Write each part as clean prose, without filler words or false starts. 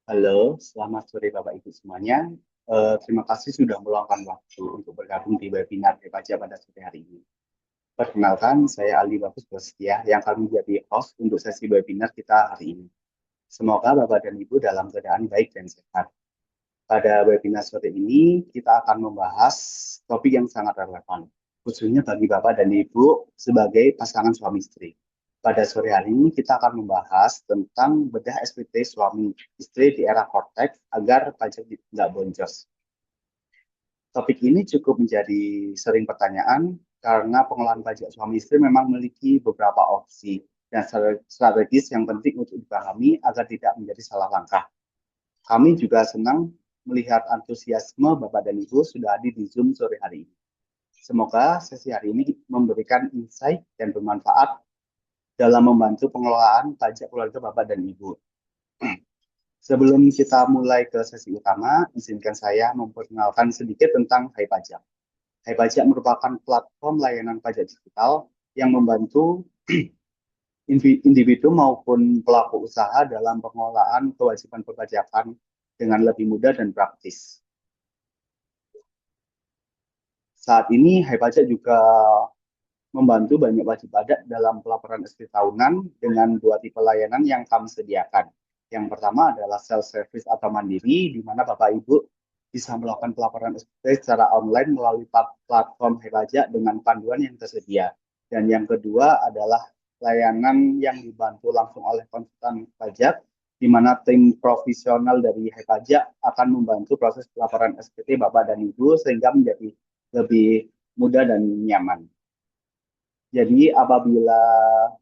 Halo, selamat sore Bapak Ibu semuanya. Terima kasih sudah meluangkan waktu untuk bergabung di webinar Pajak pada sore hari ini. Perkenalkan, saya Aldi Bagus Prasetya yang akan menjadi host untuk sesi webinar kita hari ini. Semoga Bapak dan Ibu dalam keadaan baik dan sehat. Pada webinar sore ini, kita akan membahas topik yang sangat relevan, khususnya bagi Bapak dan Ibu sebagai pasangan suami istri. Pada sore hari ini, kita akan membahas tentang bedah SPT suami istri di era Cortex agar pajak tidak boncos. Topik ini cukup menjadi sering pertanyaan karena pengelolaan pajak suami istri memang memiliki beberapa opsi dan strategis yang penting untuk dipahami agar tidak menjadi salah langkah. Kami juga senang melihat antusiasme Bapak dan Ibu sudah hadir di Zoom sore hari ini. Semoga sesi hari ini memberikan insight dan bermanfaat dalam membantu pengelolaan pajak keluarga Bapak dan Ibu. Sebelum kita mulai ke sesi utama, izinkan saya memperkenalkan sedikit tentang Hai Pajak. Hai Pajak merupakan platform layanan pajak digital yang membantu individu maupun pelaku usaha dalam pengelolaan kewajiban perpajakan dengan lebih mudah dan praktis. Saat ini, Hai Pajak juga membantu banyak wajib pajak dalam pelaporan SPT tahunan dengan dua tipe layanan yang kami sediakan. Yang pertama adalah self-service atau mandiri, di mana Bapak Ibu bisa melakukan pelaporan SPT secara online melalui platform Hai Pajak dengan panduan yang tersedia. Dan yang kedua adalah layanan yang dibantu langsung oleh konsultan pajak, di mana tim profesional dari Hai Pajak akan membantu proses pelaporan SPT Bapak dan Ibu sehingga menjadi lebih mudah dan nyaman. Jadi apabila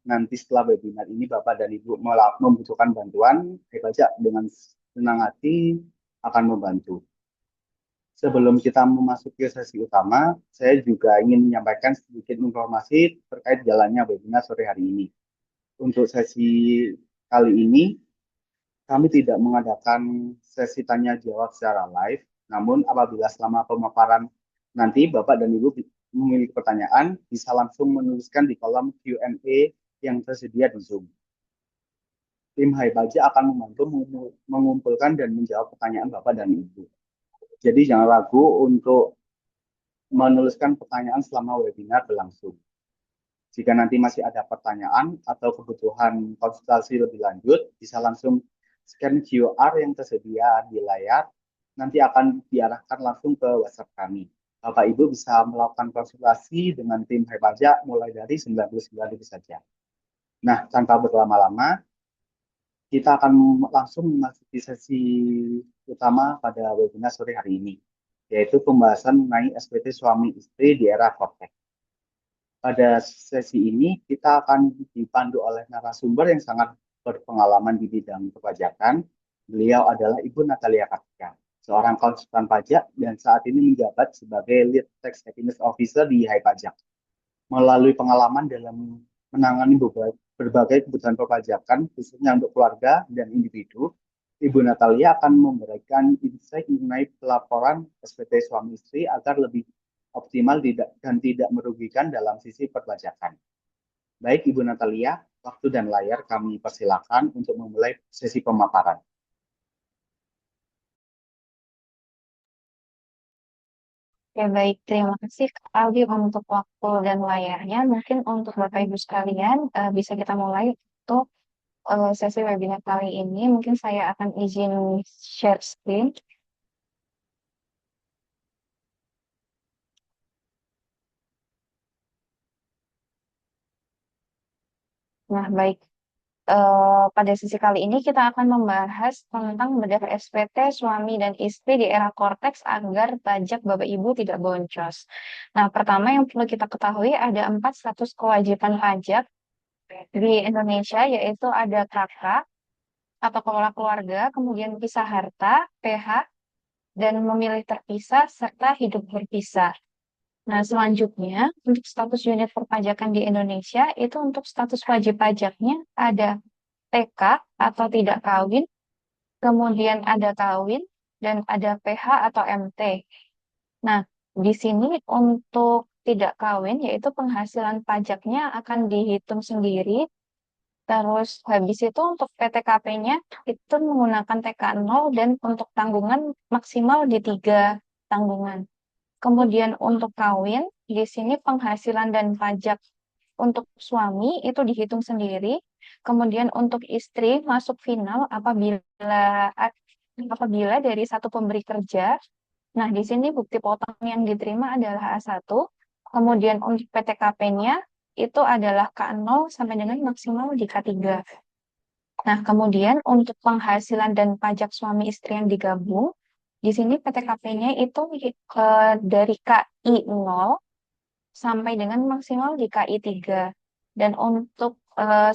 nanti setelah webinar ini Bapak dan Ibu membutuhkan bantuan, Hai Pajak dengan senang hati akan membantu. Sebelum kita memasuki sesi utama, saya juga ingin menyampaikan sedikit informasi terkait jalannya webinar sore hari ini. Untuk sesi kali ini, kami tidak mengadakan sesi tanya jawab secara live, namun apabila selama pemaparan nanti Bapak dan Ibu memiliki pertanyaan, bisa langsung menuliskan di kolom Q&A yang tersedia di Zoom. Tim Hai Baja akan membantu mengumpulkan dan menjawab pertanyaan Bapak dan Ibu. Jadi jangan ragu untuk menuliskan pertanyaan selama webinar berlangsung. Jika nanti masih ada pertanyaan atau kebutuhan konsultasi lebih lanjut, bisa langsung scan QR yang tersedia di layar, nanti akan diarahkan langsung ke WhatsApp kami. Bapak Ibu bisa melakukan konsultasi dengan tim Hai Pajak mulai dari 99 ribu saja. Nah, tanpa berlama-lama, kita akan langsung memasuki sesi utama pada webinar sore hari ini, yaitu pembahasan mengenai SPT suami istri di era Cortex. Pada sesi ini, kita akan dipandu oleh narasumber yang sangat berpengalaman di bidang perpajakan. Beliau adalah Ibu Natalia Kartika, seorang konsultan pajak dan saat ini menjabat sebagai Lead Tax Happiness Officer di Hai Pajak. Melalui pengalaman dalam menangani berbagai kebutuhan perpajakan, khususnya untuk keluarga dan individu, Ibu Natalia akan memberikan insight mengenai pelaporan SPT suami istri agar lebih optimal dan tidak merugikan dalam sisi perpajakan. Baik Ibu Natalia, waktu dan layar kami persilakan untuk memulai sesi pemaparan. Ya baik, terima kasih Kak Aldi untuk waktu dan layarnya. Mungkin untuk Bapak Ibu sekalian, bisa kita mulai untuk sesi webinar kali ini. Mungkin saya akan izin share screen. Nah, baik. Pada sesi kali ini kita akan membahas tentang bedah SPT suami dan istri di era Cortex agar pajak Bapak Ibu tidak boncos. Nah, pertama yang perlu kita ketahui ada 4 status kewajiban pajak di Indonesia, yaitu ada KK atau kelola keluarga, kemudian pisah harta, PH, dan memilih terpisah, serta hidup berpisah. Nah, selanjutnya, untuk status unit perpajakan di Indonesia, itu untuk status wajib pajaknya ada TK atau tidak kawin, kemudian ada kawin, dan ada PH atau MT. Nah, di sini untuk tidak kawin, yaitu penghasilan pajaknya akan dihitung sendiri Terus habis itu untuk PTKP-nya itu menggunakan TK 0 dan untuk tanggungan maksimal di 3 tanggungan. Kemudian untuk kawin, di sini penghasilan dan pajak untuk suami itu dihitung sendiri. Kemudian untuk istri masuk final apabila dari satu pemberi kerja. Nah, di sini bukti potong yang diterima adalah A1. Kemudian untuk PTKP-nya itu adalah K0 sampai dengan maksimal di K3. Nah, kemudian untuk penghasilan dan pajak suami istri yang digabung, di sini PTKP-nya itu dari KI 0 sampai dengan maksimal di KI 3. Dan untuk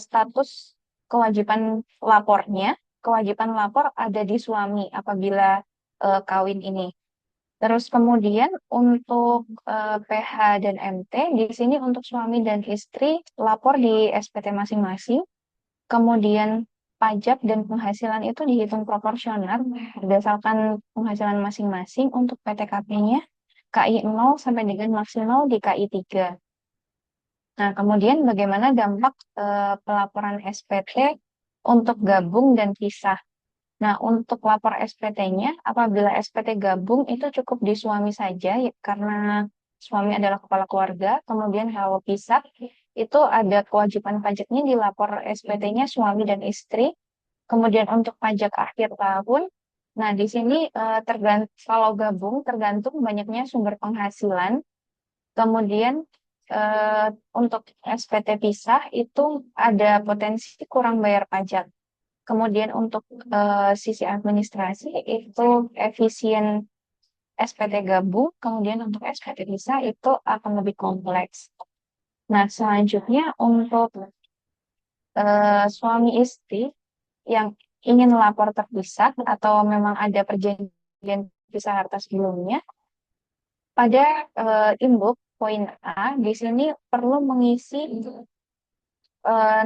status kewajiban kewajiban lapor ada di suami apabila kawin ini. Terus kemudian untuk PH dan MT, di sini untuk suami dan istri lapor di SPT masing-masing. Kemudian pajak dan penghasilan itu dihitung proporsional berdasarkan penghasilan masing-masing untuk PTKP-nya KI 0 sampai dengan maksimal di KI 3. Nah, kemudian bagaimana dampak pelaporan SPT untuk gabung dan pisah? Nah, untuk lapor SPT-nya, apabila SPT gabung itu cukup di suami saja, ya, karena suami adalah kepala keluarga. Kemudian kalau pisah, itu ada kewajiban pajaknya di lapor SPT-nya suami dan istri. Kemudian untuk pajak akhir tahun, nah di sini kalau gabung tergantung banyaknya sumber penghasilan. Kemudian eh, untuk SPT pisah itu ada potensi kurang bayar pajak. Kemudian untuk sisi administrasi itu efisien SPT gabung, kemudian untuk SPT pisah itu akan lebih kompleks. Nah, selanjutnya untuk suami istri yang ingin lapor terpisah atau memang ada perjanjian pisah harta sebelumnya, pada inbox poin A di sini perlu mengisi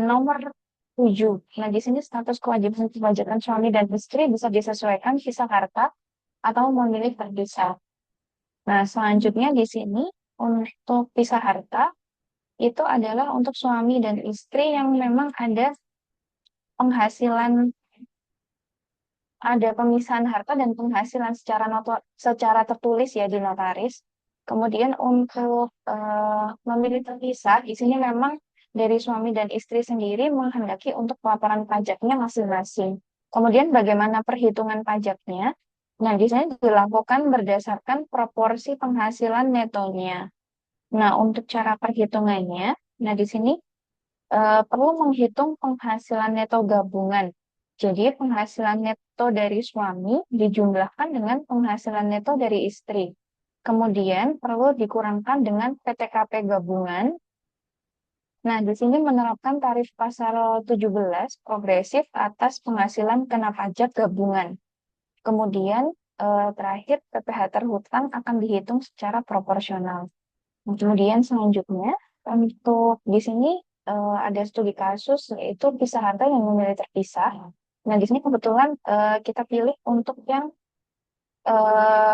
nomor 7. Nah, di sini status kewajiban perpajakan suami dan istri bisa disesuaikan pisah harta atau memilih terpisah. Nah, selanjutnya di sini untuk pisah harta itu adalah untuk suami dan istri yang memang penghasilan, ada pemisahan harta dan penghasilan secara tertulis ya di notaris. Kemudian untuk memilih terpisah, di sini memang dari suami dan istri sendiri menghendaki untuk pelaporan pajaknya masing-masing. Kemudian bagaimana perhitungan pajaknya? Nah, di sini dilakukan berdasarkan proporsi penghasilan netonya. Nah, untuk cara perhitungannya, nah di sini perlu menghitung penghasilan neto gabungan. Jadi, penghasilan neto dari suami dijumlahkan dengan penghasilan neto dari istri. Kemudian perlu dikurangkan dengan PTKP gabungan. Nah, di sini menerapkan tarif pasal 17 progresif atas penghasilan kena pajak gabungan. Kemudian terakhir PPh terhutang akan dihitung secara proporsional. Nah, kemudian selanjutnya untuk di sini ada studi kasus yaitu pisah harta yang memilih terpisah. Nah, di sini kebetulan kita pilih untuk yang eh,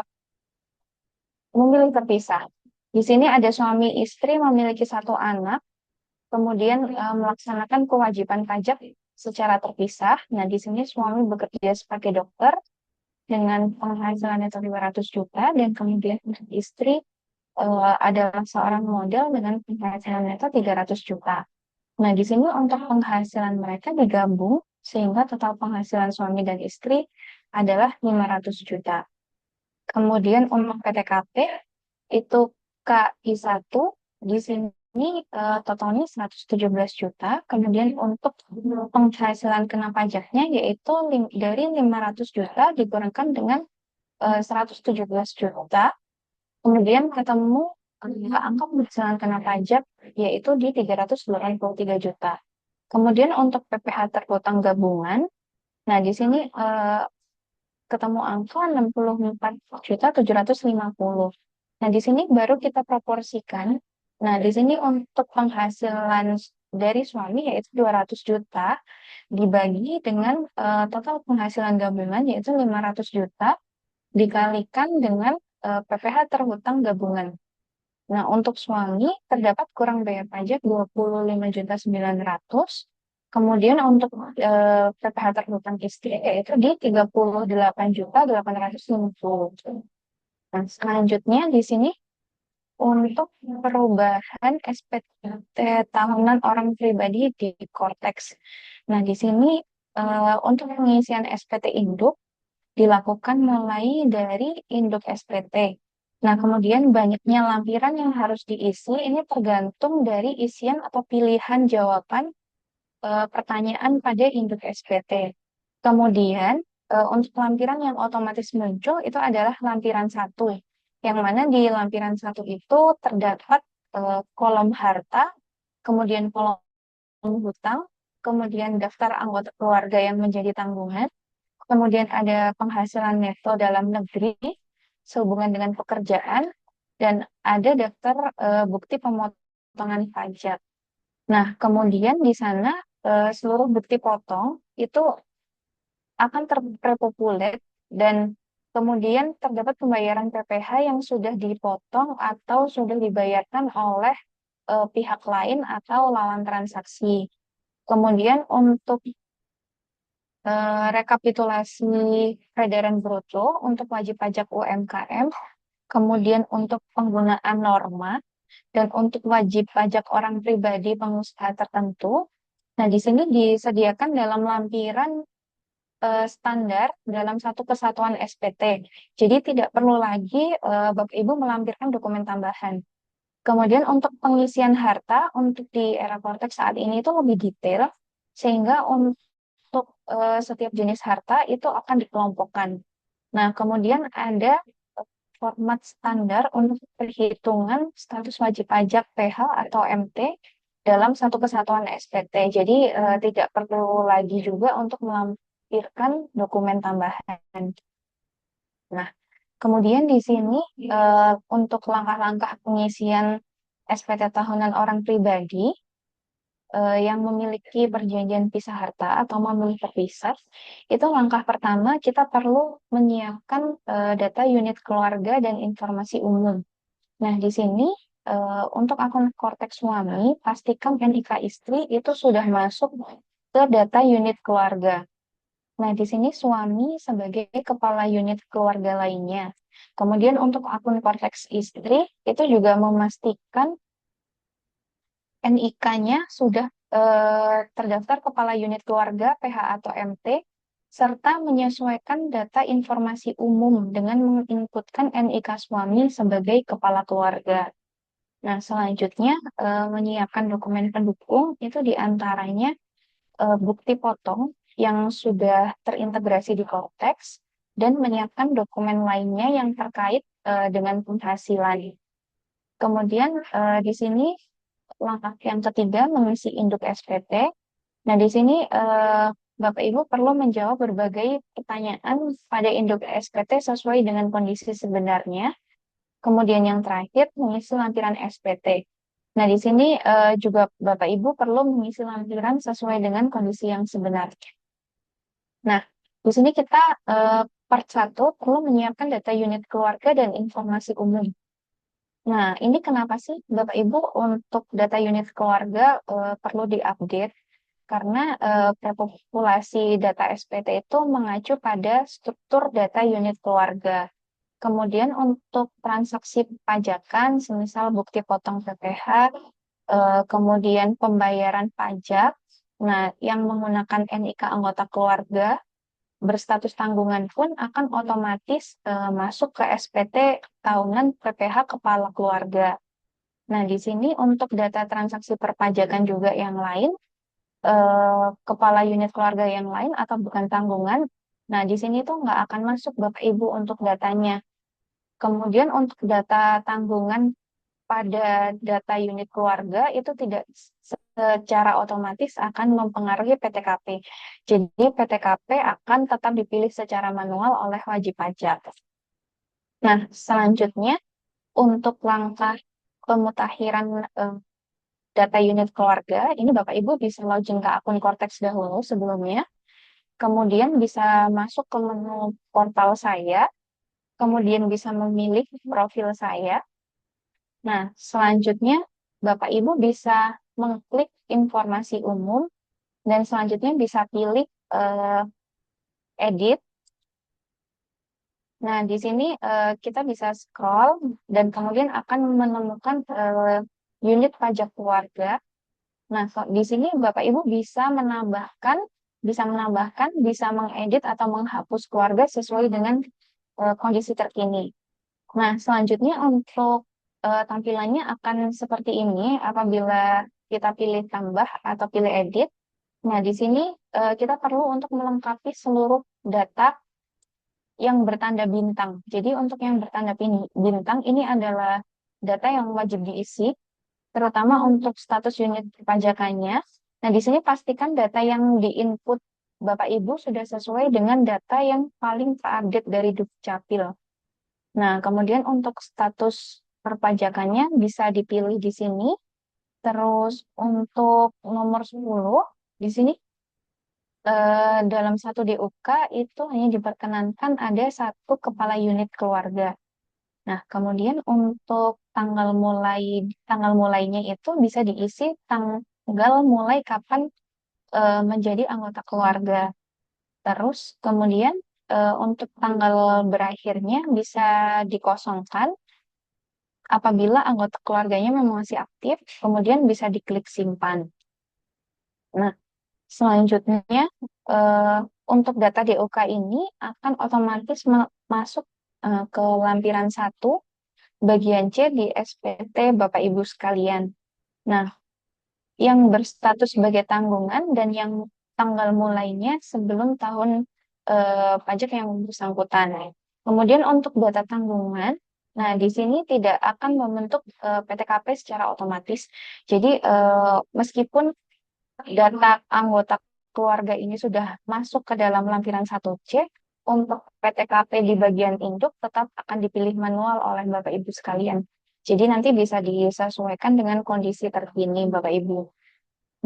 memilih terpisah. Di sini ada suami istri memiliki satu anak, kemudian melaksanakan kewajiban pajak secara terpisah. Nah, di sini suami bekerja sebagai dokter dengan penghasilan netto 500 juta dan kemudian untuk istri adalah seorang model dengan penghasilan netto 300 juta. Nah, di sini untuk penghasilan mereka digabung sehingga total penghasilan suami dan istri adalah 500 juta. Kemudian untuk PTKP itu KI 1 di sini totalnya 117 juta. Kemudian untuk penghasilan kena pajaknya yaitu dari 500 juta dikurangkan dengan 117 juta. Kemudian ketemu angka penghasilan kena pajak yaitu di 383 juta. Kemudian untuk PPh terhutang gabungan, nah di sini ketemu angka 64.750. Nah, di sini baru kita proporsikan. Nah, di sini untuk penghasilan dari suami yaitu 200 juta dibagi dengan total penghasilan gabungan yaitu 500 juta dikalikan dengan PPh terhutang gabungan. Nah, untuk suami terdapat kurang bayar pajak 25.900.000. Kemudian untuk PPh terhutang istri yaitu di 38.850. Nah, selanjutnya di sini untuk perubahan SPT tahunan orang pribadi di Korteks. Nah, di sini untuk pengisian SPT induk dilakukan mulai dari induk SPT. Nah, kemudian banyaknya lampiran yang harus diisi ini tergantung dari isian atau pilihan jawaban pertanyaan pada induk SPT. Kemudian, untuk lampiran yang otomatis muncul itu adalah lampiran satu, yang mana di lampiran satu itu terdapat kolom harta, kemudian kolom hutang, kemudian daftar anggota keluarga yang menjadi tanggungan, kemudian ada penghasilan neto dalam negeri sehubungan dengan pekerjaan, dan ada daftar bukti pemotongan pajak. Nah, kemudian di sana seluruh bukti potong itu akan terpopuler dan kemudian terdapat pembayaran PPh yang sudah dipotong atau sudah dibayarkan oleh pihak lain atau lawan transaksi. Kemudian untuk rekapitulasi peredaran bruto untuk wajib pajak UMKM, kemudian untuk penggunaan norma, dan untuk wajib pajak orang pribadi pengusaha tertentu. Nah, di sini disediakan dalam lampiran standar dalam satu kesatuan SPT. Jadi tidak perlu lagi Bapak Ibu melampirkan dokumen tambahan. Kemudian untuk pengisian harta untuk di era Kortex saat ini itu lebih detail, sehingga untuk setiap jenis harta itu akan dikelompokkan. Nah, kemudian ada format standar untuk perhitungan status wajib pajak PH atau MT dalam satu kesatuan SPT. Jadi tidak perlu lagi juga untuk melampirkan dokumen tambahan. Nah, kemudian di sini untuk langkah-langkah pengisian SPT tahunan orang pribadi yang memiliki perjanjian pisah harta atau memilih terpisah, itu langkah pertama kita perlu menyiapkan data unit keluarga dan informasi umum. Nah, di sini untuk akun Korteks suami, pastikan NIK istri itu sudah masuk ke data unit keluarga. Nah, di sini suami sebagai kepala unit keluarga lainnya. Kemudian untuk akun Korteks istri, itu juga memastikan NIK-nya sudah terdaftar kepala unit keluarga PH atau MT, serta menyesuaikan data informasi umum dengan menginputkan NIK suami sebagai kepala keluarga. Nah, selanjutnya menyiapkan dokumen pendukung itu diantaranya bukti potong yang sudah terintegrasi di Cortex dan menyiapkan dokumen lainnya yang terkait dengan penghasilan. Kemudian di sini langkah yang ketiga mengisi induk SPT. Nah, di sini Bapak Ibu perlu menjawab berbagai pertanyaan pada induk SPT sesuai dengan kondisi sebenarnya. Kemudian yang terakhir mengisi lampiran SPT. Nah, di sini juga Bapak Ibu perlu mengisi lampiran sesuai dengan kondisi yang sebenarnya. Nah, di sini kita part 1 perlu menyiapkan data unit keluarga dan informasi umum. Nah, ini kenapa sih Bapak Ibu untuk data unit keluarga perlu diupdate? Karena repopulasi data SPT itu mengacu pada struktur data unit keluarga. Kemudian untuk transaksi pajakan, semisal bukti potong PPh, kemudian pembayaran pajak, nah yang menggunakan NIK anggota keluarga berstatus tanggungan pun akan otomatis masuk ke SPT tahunan PPh kepala keluarga. Nah, di sini untuk data transaksi perpajakan juga yang lain, kepala unit keluarga yang lain atau bukan tanggungan, nah di sini tuh nggak akan masuk Bapak Ibu untuk datanya. Kemudian untuk data tanggungan pada data unit keluarga itu tidak secara otomatis akan mempengaruhi PTKP. Jadi PTKP akan tetap dipilih secara manual oleh wajib pajak. Nah, selanjutnya untuk langkah pemutakhiran data unit keluarga, ini Bapak Ibu bisa login ke akun Cortex dahulu sebelumnya, kemudian bisa masuk ke menu portal saya, kemudian bisa memilih profil saya. Nah, selanjutnya Bapak Ibu bisa mengklik informasi umum. Dan selanjutnya bisa pilih edit. Nah, di sini kita bisa scroll dan kemudian akan menemukan unit pajak keluarga. Nah, di sini Bapak Ibu bisa menambahkan, bisa mengedit atau menghapus keluarga sesuai dengan kondisi terkini. Nah, selanjutnya untuk tampilannya akan seperti ini apabila kita pilih tambah atau pilih edit. Nah, di sini kita perlu untuk melengkapi seluruh data yang bertanda bintang. Jadi untuk yang bertanda bintang ini adalah data yang wajib diisi, terutama untuk status unit perpajakannya. Nah, di sini pastikan data yang diinput Bapak Ibu sudah sesuai dengan data yang paling terupdate dari Dukcapil. Nah, kemudian untuk status perpajakannya bisa dipilih di sini. Terus untuk nomor 10 di sini dalam satu DUK itu hanya diperkenankan ada satu kepala unit keluarga. Nah, kemudian untuk tanggal mulainya itu bisa diisi tanggal mulai kapan menjadi anggota keluarga. Terus kemudian untuk tanggal berakhirnya bisa dikosongkan apabila anggota keluarganya memang masih aktif, kemudian bisa diklik simpan. Nah, selanjutnya eh, untuk data DOK ini akan otomatis masuk ke lampiran 1 bagian C di SPT Bapak Ibu sekalian. Nah, yang berstatus sebagai tanggungan dan yang tanggal mulainya sebelum tahun pajak yang bersangkutan. Kemudian untuk data tanggungan, nah di sini tidak akan membentuk PTKP secara otomatis. Jadi meskipun data anggota keluarga ini sudah masuk ke dalam lampiran 1C, untuk PTKP di bagian induk tetap akan dipilih manual oleh Bapak Ibu sekalian. Jadi nanti bisa disesuaikan dengan kondisi terkini Bapak Ibu.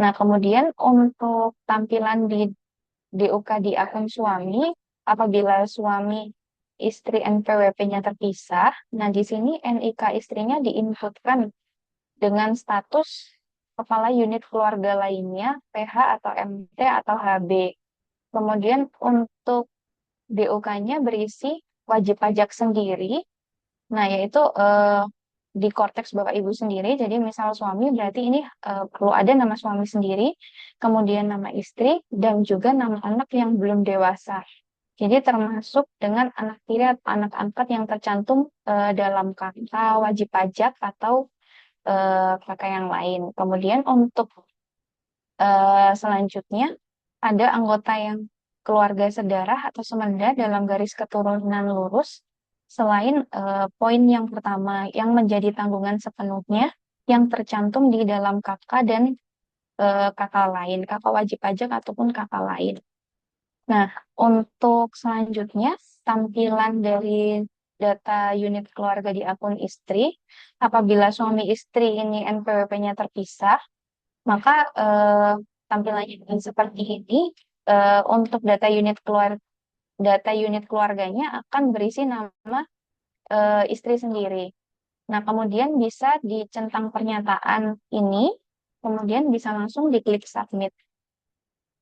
Nah, kemudian untuk tampilan di DUK di akun suami, apabila suami istri NPWP-nya terpisah, nah di sini NIK istrinya diinputkan dengan status kepala unit keluarga lainnya, PH atau MT atau HB. Kemudian untuk DUK-nya berisi wajib pajak sendiri, nah yaitu di korteks Bapak Ibu sendiri. Jadi misal suami berarti ini perlu ada nama suami sendiri, kemudian nama istri, dan juga nama anak yang belum dewasa. Jadi termasuk dengan anak tiri atau anak angkat yang tercantum dalam kakak wajib pajak atau kakak yang lain. Kemudian untuk selanjutnya ada anggota yang keluarga sedarah atau semenda dalam garis keturunan lurus. Selain poin yang pertama yang menjadi tanggungan sepenuhnya yang tercantum di dalam kakak dan kakak lain, kakak wajib pajak ataupun kakak lain. Nah, untuk selanjutnya tampilan dari data unit keluarga di akun istri, apabila suami istri ini NPWP-nya terpisah, maka tampilannya akan seperti ini. Untuk data unit keluarganya akan berisi nama istri sendiri. Nah, kemudian bisa dicentang pernyataan ini, kemudian bisa langsung diklik submit.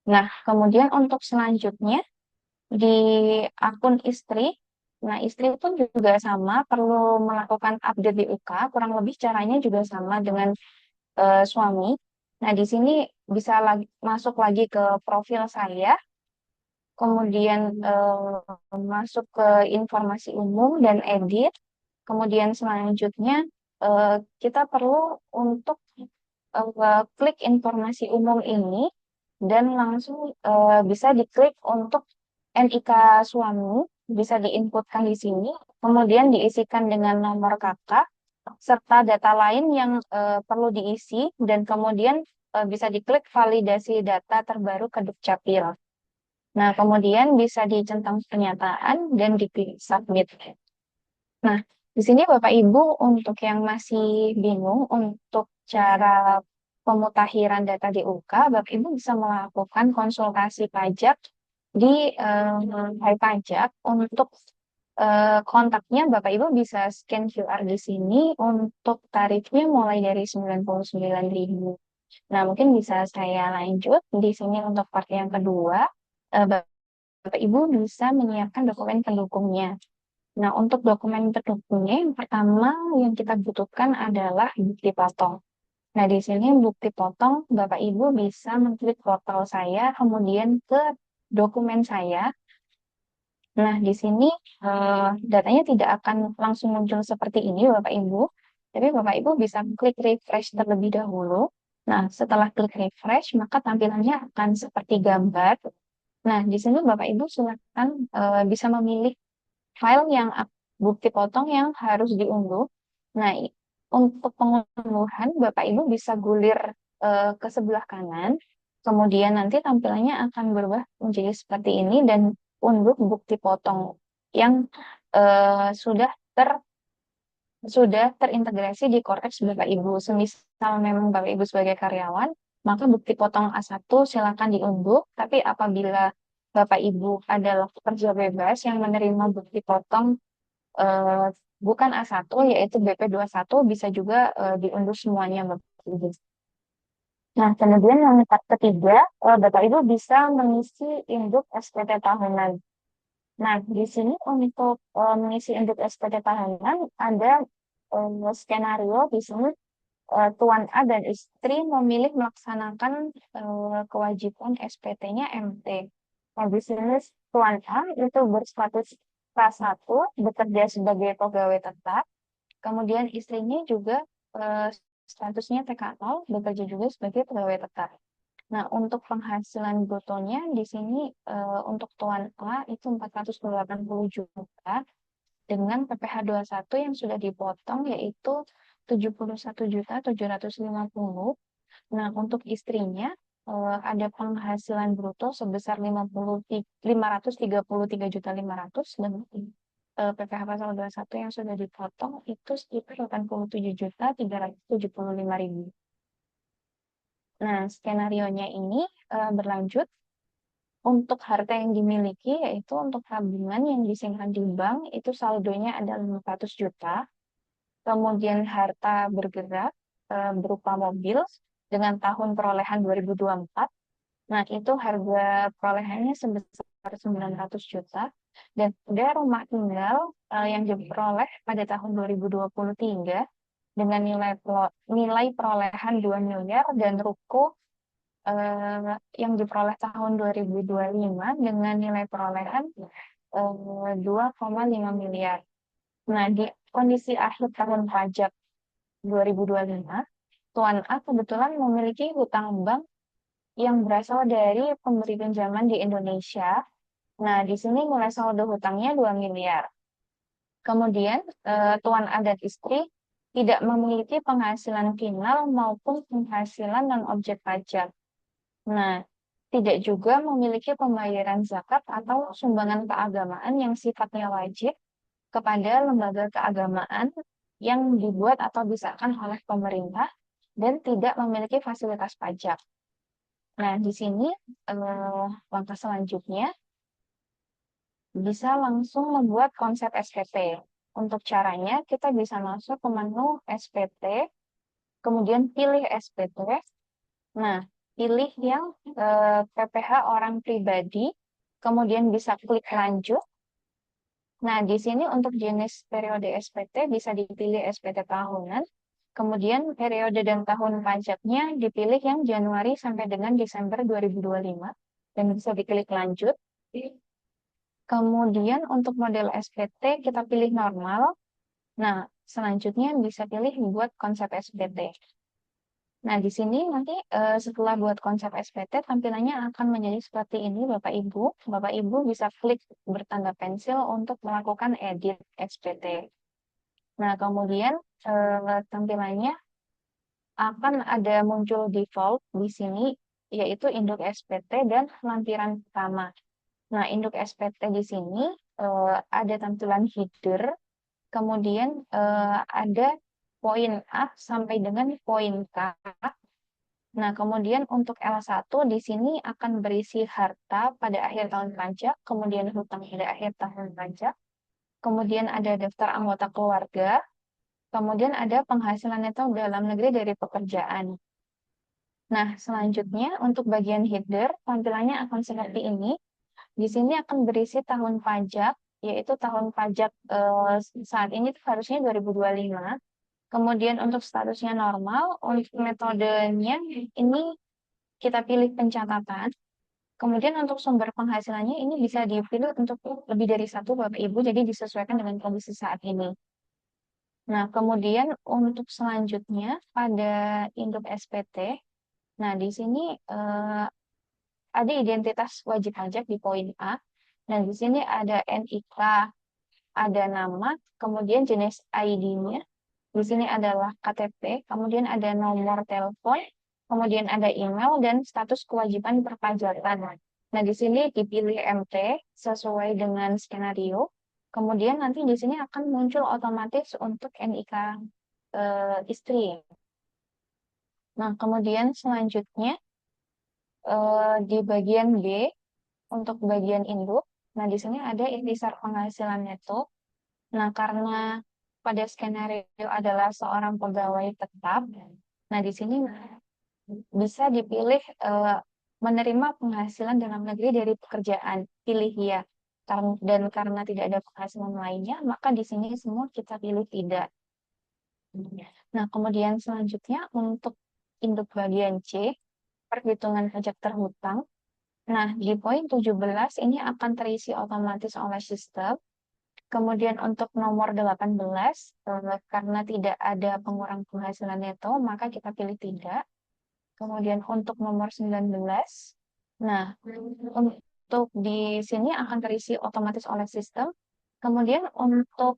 Nah, kemudian untuk selanjutnya di akun istri, nah istri pun juga sama, perlu melakukan update di UK, kurang lebih caranya juga sama dengan suami. Nah, di sini bisa masuk lagi ke profil saya, kemudian masuk ke informasi umum dan edit. Kemudian selanjutnya kita perlu untuk klik informasi umum ini dan langsung bisa diklik untuk NIK suami, bisa diinputkan di sini, kemudian diisikan dengan nomor kakak serta data lain yang perlu diisi dan kemudian bisa diklik validasi data terbaru ke Dukcapil. Nah, kemudian bisa dicentang pernyataan dan diklik submit. Nah, di sini Bapak Ibu untuk yang masih bingung untuk cara pemutakhiran data di UK, Bapak Ibu bisa melakukan konsultasi pajak di Hai Pajak. Untuk kontaknya Bapak Ibu bisa scan QR di sini. Untuk tarifnya mulai dari 99.000. Nah, mungkin bisa saya lanjut di sini untuk part yang kedua. Bapak Ibu bisa menyiapkan dokumen pendukungnya. Nah, untuk dokumen pendukungnya yang pertama yang kita butuhkan adalah bukti potong. Nah, di sini bukti potong Bapak Ibu bisa mengklik portal saya, kemudian ke dokumen saya. Nah, di sini datanya tidak akan langsung muncul seperti ini, Bapak Ibu. Tapi Bapak Ibu bisa klik refresh terlebih dahulu. Nah, setelah klik refresh, maka tampilannya akan seperti gambar. Nah, di sini Bapak Ibu silakan bisa memilih file yang bukti potong yang harus diunduh. Nah, untuk pengunduhan Bapak Ibu bisa gulir ke sebelah kanan. Kemudian nanti tampilannya akan berubah menjadi seperti ini dan unduh bukti potong yang sudah terintegrasi di Cortex Bapak Ibu. Semisal memang Bapak Ibu sebagai karyawan, maka bukti potong A1 silakan diunduh. Tapi apabila Bapak Ibu adalah pekerja bebas yang menerima bukti potong eh, bukan A1 yaitu BP21 bisa juga diunduh semuanya Bapak Ibu. Nah, kemudian yang ketiga, Bapak Ibu bisa mengisi induk SPT tahunan. Nah, di sini untuk mengisi induk SPT tahunan ada skenario di sini Tuan A dan istri memilih melaksanakan kewajiban SPT-nya MT. Nah, di sini Tuan A itu berstatus K1, bekerja sebagai pegawai tetap. Kemudian istrinya juga eh, statusnya TK0, bekerja juga sebagai pegawai tetap. Nah, untuk penghasilan brutonya di sini untuk Tuan A itu 480 juta dengan PPh 21 yang sudah dipotong yaitu 71.750. Nah, untuk istrinya ada penghasilan bruto sebesar 533.500 dan PPh pasal 21 yang sudah dipotong itu sekitar 87.375.000. Nah, skenario-nya ini berlanjut untuk harta yang dimiliki, yaitu untuk tabungan yang disimpan di bank, itu saldonya ada 500 juta. Kemudian harta bergerak berupa mobil dengan tahun perolehan 2024. Nah, itu harga perolehannya sebesar 900 juta. Dan ada rumah tinggal yang diperoleh pada tahun 2023 dengan nilai perolehan 2 miliar dan ruko yang diperoleh tahun 2025 dengan nilai perolehan 2,5 miliar. Nah, di kondisi akhir tahun pajak 2025, Tuan A kebetulan memiliki hutang bank yang berasal dari pemberi pinjaman di Indonesia. Nah, di sini nilai saldo hutangnya 2 miliar. Kemudian, Tuan A dan istri tidak memiliki penghasilan final maupun penghasilan non-objek pajak. Nah, tidak juga memiliki pembayaran zakat atau sumbangan keagamaan yang sifatnya wajib kepada lembaga keagamaan yang dibuat atau disahkan oleh pemerintah dan tidak memiliki fasilitas pajak. Nah, di sini langkah selanjutnya bisa langsung membuat konsep SPT. Untuk caranya, kita bisa masuk ke menu SPT, kemudian pilih SPT. Nah, pilih yang PPh orang pribadi, kemudian bisa klik lanjut. Nah, di sini untuk jenis periode SPT bisa dipilih SPT tahunan, kemudian periode dan tahun pajaknya dipilih yang Januari sampai dengan Desember 2025, dan bisa diklik lanjut. Kemudian untuk model SPT kita pilih normal. Nah, selanjutnya bisa pilih buat konsep SPT. Nah, di sini nanti setelah buat konsep SPT, tampilannya akan menjadi seperti ini, Bapak Ibu. Bapak Ibu bisa klik bertanda pensil untuk melakukan edit SPT. Nah, kemudian tampilannya akan ada muncul default di sini, yaitu induk SPT dan lampiran pertama. Nah, induk SPT di sini ada tampilan header, kemudian ada poin A sampai dengan poin K. Nah, kemudian untuk L1 di sini akan berisi harta pada akhir tahun pajak, kemudian hutang pada akhir tahun pajak, kemudian ada daftar anggota keluarga, kemudian ada penghasilan neto dalam negeri dari pekerjaan. Nah, selanjutnya untuk bagian header, tampilannya akan seperti ini. Di sini akan berisi tahun pajak, yaitu tahun pajak saat ini tuh harusnya 2025. Kemudian untuk statusnya normal, untuk metodenya ini kita pilih pencatatan. Kemudian untuk sumber penghasilannya ini bisa dipilih untuk lebih dari satu Bapak Ibu, jadi disesuaikan dengan kondisi saat ini. Nah, kemudian untuk selanjutnya pada induk SPT, nah di sini ada identitas wajib pajak di poin A. Nah, di sini ada NIK, ada nama, kemudian jenis ID-nya. Di sini adalah KTP, kemudian ada nomor telepon, kemudian ada email dan status kewajiban perpajakan. Nah, di sini dipilih MT sesuai dengan skenario. Kemudian nanti di sini akan muncul otomatis untuk NIK istri. Nah, kemudian selanjutnya di bagian B untuk bagian induk. Nah, di sini ada intisar penghasilan neto. Nah, karena pada skenario adalah seorang pegawai tetap, nah di sini bisa dipilih menerima penghasilan dalam negeri dari pekerjaan, pilih ya. Dan karena tidak ada penghasilan lainnya, maka di sini semua kita pilih tidak. Nah, kemudian selanjutnya untuk induk bagian C, perhitungan pajak terhutang. Nah, di poin 17 ini akan terisi otomatis oleh sistem. Kemudian untuk nomor 18, karena tidak ada pengurang penghasilan neto, maka kita pilih tidak. Kemudian untuk nomor 19, nah, untuk di sini akan terisi otomatis oleh sistem. Kemudian untuk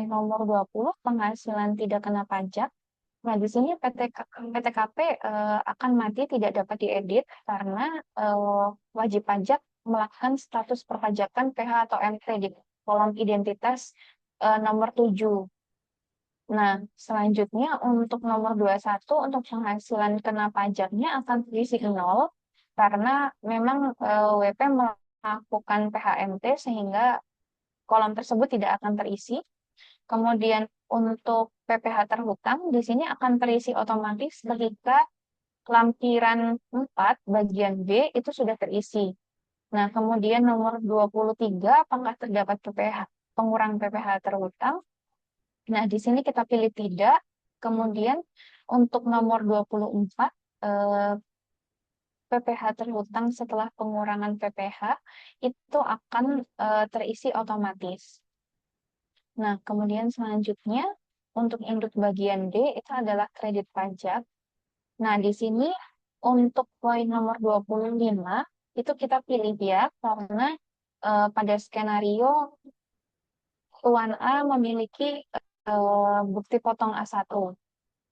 nomor 20, penghasilan tidak kena pajak. Nah, di sini PTKP akan mati tidak dapat diedit karena wajib pajak melakukan status perpajakan PH atau MT di kolom identitas nomor 7. Nah, selanjutnya untuk nomor 21 untuk penghasilan kena pajaknya akan terisi 0 karena memang WP melakukan PHMT sehingga kolom tersebut tidak akan terisi. Kemudian untuk PPh terhutang di sini akan terisi otomatis ketika lampiran 4 bagian B itu sudah terisi. Nah, kemudian nomor 23 apakah terdapat PPh pengurang PPh terhutang? Nah, di sini kita pilih tidak. Kemudian untuk nomor 24 eh, PPh terhutang setelah pengurangan PPh itu akan terisi otomatis. Nah, kemudian selanjutnya untuk induk bagian D itu adalah kredit pajak. Nah, di sini untuk poin nomor 25 itu kita pilih ya karena pada skenario Tuan A memiliki bukti potong A1.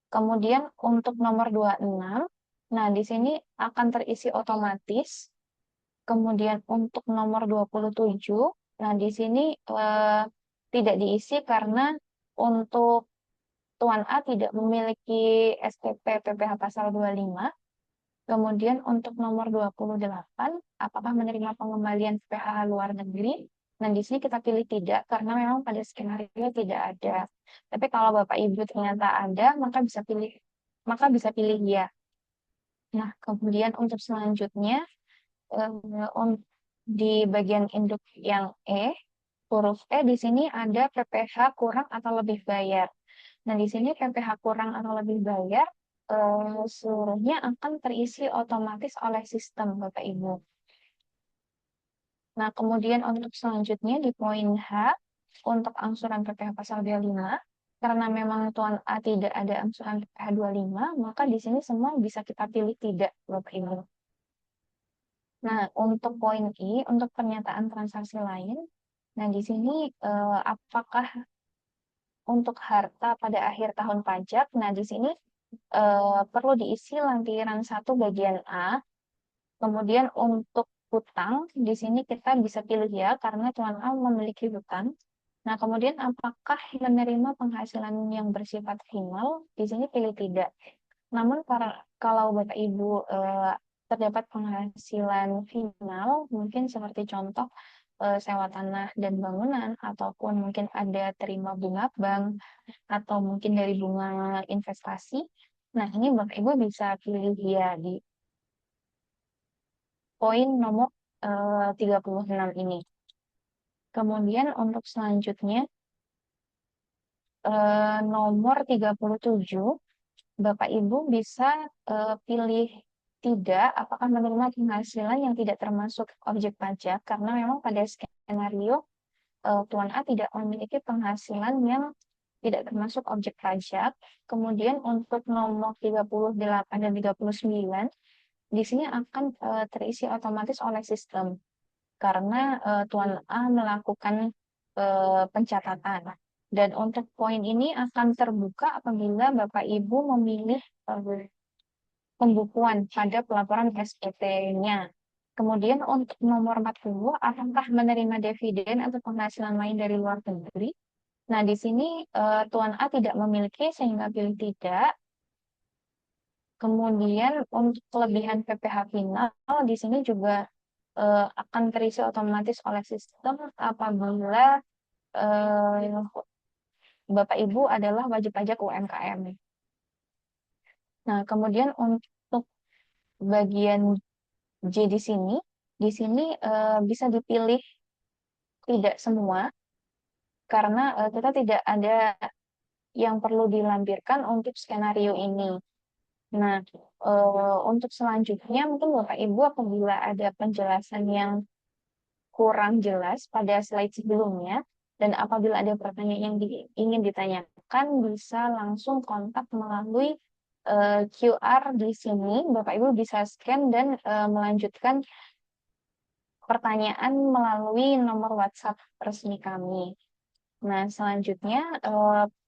Kemudian untuk nomor 26, nah di sini akan terisi otomatis. Kemudian untuk nomor 27, nah di sini tidak diisi karena untuk Tuan A tidak memiliki SPP PPh pasal 25. Kemudian untuk nomor 28, apakah menerima pengembalian PPh luar negeri? Nah, di sini kita pilih tidak karena memang pada skenario tidak ada. Tapi kalau Bapak Ibu ternyata ada, maka bisa pilih ya. Nah, kemudian untuk selanjutnya di bagian induk yang huruf E di sini ada PPh kurang atau lebih bayar. Nah, di sini PPh kurang atau lebih bayar seluruhnya akan terisi otomatis oleh sistem, Bapak Ibu. Nah, kemudian untuk selanjutnya di poin H, untuk angsuran PPh pasal 25, karena memang Tuan A tidak ada angsuran PPh 25, maka di sini semua bisa kita pilih tidak, Bapak Ibu. Nah, untuk poin I, untuk pernyataan transaksi lain, nah di sini apakah untuk harta pada akhir tahun pajak, nah di sini perlu diisi lampiran 1 bagian A. Kemudian untuk hutang, di sini kita bisa pilih ya, karena Tuan A memiliki hutang. Nah, kemudian apakah menerima penghasilan yang bersifat final, di sini pilih tidak. Namun kalau Bapak Ibu terdapat penghasilan final, mungkin seperti contoh sewa tanah dan bangunan, ataupun mungkin ada terima bunga bank, atau mungkin dari bunga investasi, Nah, ini Bapak Ibu bisa pilih ya di poin nomor 36 ini. Kemudian untuk selanjutnya, nomor 37, Bapak Ibu bisa pilih tidak, apakah menerima penghasilan yang tidak termasuk objek pajak, karena memang pada skenario Tuan A tidak memiliki penghasilan yang tidak termasuk objek pajak. Kemudian untuk nomor 38 dan 39, di sini akan terisi otomatis oleh sistem karena Tuan A melakukan pencatatan. Dan untuk poin ini akan terbuka apabila Bapak Ibu memilih pembukuan pada pelaporan SPT-nya. Kemudian untuk nomor 40, apakah menerima dividen atau penghasilan lain dari luar negeri? Nah, di sini Tuan A tidak memiliki sehingga pilih tidak. Kemudian untuk kelebihan PPh final di sini juga akan terisi otomatis oleh sistem apabila eh, Bapak Ibu adalah wajib pajak UMKM. Nah, kemudian untuk bagian J di sini bisa dipilih tidak semua karena kita tidak ada yang perlu dilampirkan untuk skenario ini. Nah, untuk selanjutnya mungkin Bapak Ibu apabila ada penjelasan yang kurang jelas pada slide sebelumnya dan apabila ada pertanyaan yang ingin ditanyakan bisa langsung kontak melalui QR di sini. Bapak Ibu bisa scan dan melanjutkan pertanyaan melalui nomor WhatsApp resmi kami. Nah, selanjutnya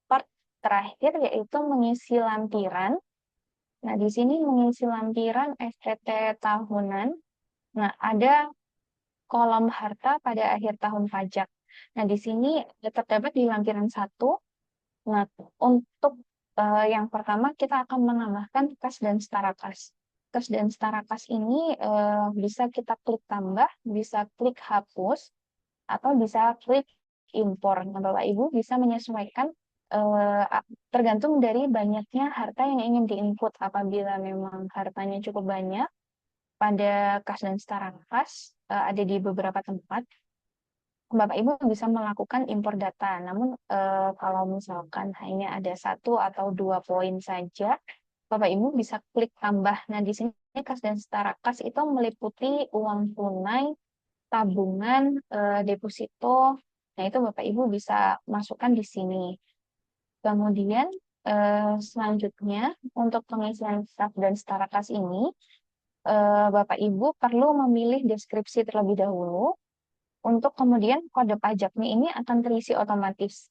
part terakhir yaitu mengisi lampiran. Nah, di sini mengisi lampiran SPT tahunan. Nah, ada kolom harta pada akhir tahun pajak. Nah, di sini terdapat di lampiran 1. Nah, untuk yang pertama kita akan menambahkan kas dan setara kas. Kas dan setara kas ini bisa kita klik tambah, bisa klik hapus, atau bisa klik impor. Nah, Bapak Ibu bisa menyesuaikan tergantung dari banyaknya harta yang ingin diinput. Apabila memang hartanya cukup banyak, pada kas dan setara kas ada di beberapa tempat, Bapak Ibu bisa melakukan impor data. Namun kalau misalkan hanya ada satu atau dua poin saja, Bapak Ibu bisa klik tambah. Nah, di sini kas dan setara kas itu meliputi uang tunai, tabungan, deposito. Nah, itu Bapak Ibu bisa masukkan di sini. Kemudian selanjutnya untuk pengisian kas dan setara kas ini, Bapak Ibu perlu memilih deskripsi terlebih dahulu untuk kemudian kode pajaknya ini akan terisi otomatis.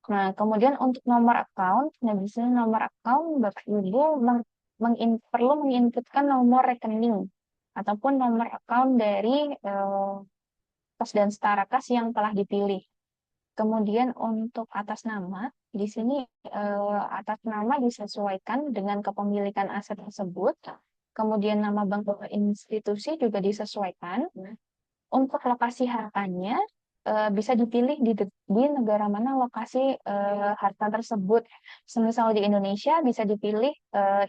Nah, kemudian untuk nomor account, nah di sini nomor account Bapak Ibu perlu menginputkan nomor rekening ataupun nomor account dari kas dan setara kas yang telah dipilih. Kemudian untuk atas nama, di sini atas nama disesuaikan dengan kepemilikan aset tersebut. Kemudian nama bank atau institusi juga disesuaikan. Untuk lokasi hartanya bisa dipilih di negara mana lokasi harta tersebut. Semisal di Indonesia bisa dipilih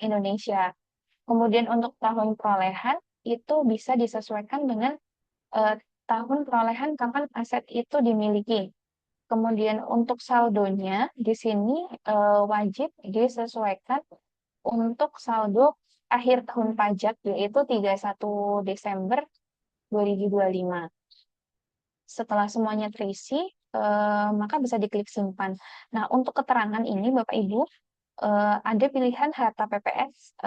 Indonesia. Kemudian untuk tahun perolehan itu bisa disesuaikan dengan eh, tahun perolehan kapan aset itu dimiliki. Kemudian untuk saldonya di sini wajib disesuaikan untuk saldo akhir tahun pajak yaitu 31 Desember 2025. Setelah semuanya terisi, maka bisa diklik simpan. Nah, untuk keterangan ini Bapak Ibu ada pilihan harta PPS,